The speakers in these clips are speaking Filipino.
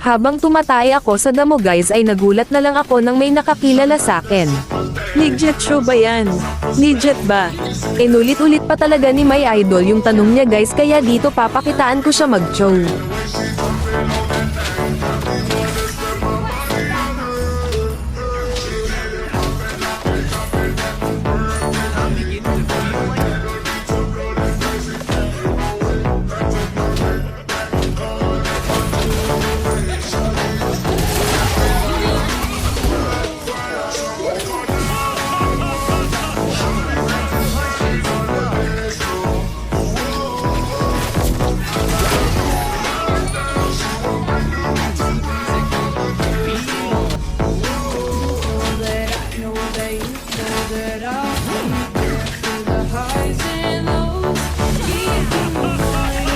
Habang tumatay ako sa damo guys ay nagulat na lang ako nang may nakakilala sa akin. Legit show ba yan? Legit ba? Inulit-ulit pa talaga ni My Idol yung tanong niya guys kaya dito papakitaan ko siya mag-show.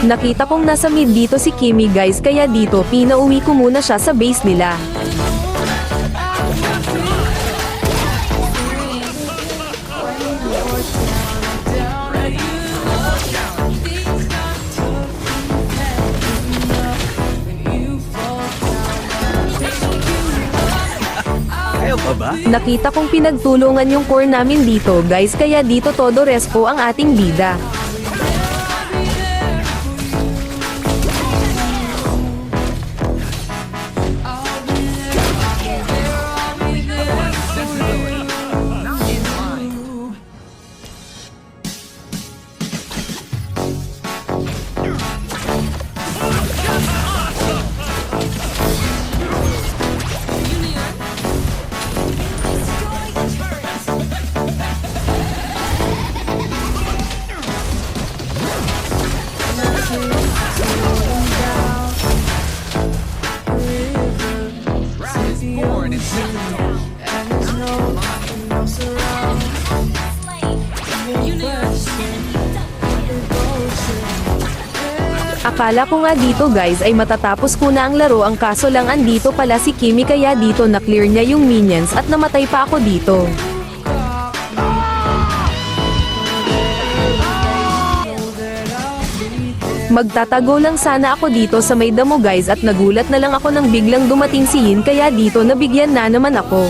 Nakita kong nasa mid dito si Kimi guys kaya dito pinauwi ko muna siya sa base nila. Ayaw pa ba? Nakita kong pinagtulungan yung core namin dito guys kaya dito todo respo ang ating bida. Akala ko nga dito guys ay matatapos ko na ang laro ang kaso lang andito pala si Kimi kaya dito na clear niya yung minions at namatay pa ako dito. Magtatago lang sana ako dito sa may damo guys at nagulat na lang ako nang biglang dumating si Yin kaya dito nabigyan na naman ako.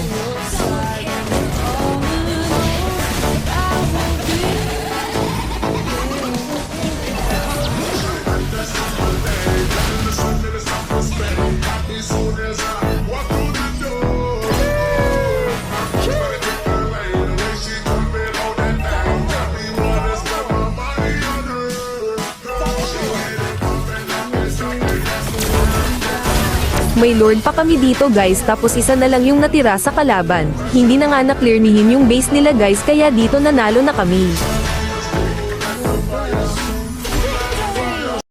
May lord pa kami dito guys tapos isa na lang yung natira sa kalaban. Hindi na nga na-clear ni Hin yung base nila guys kaya dito nanalo na kami.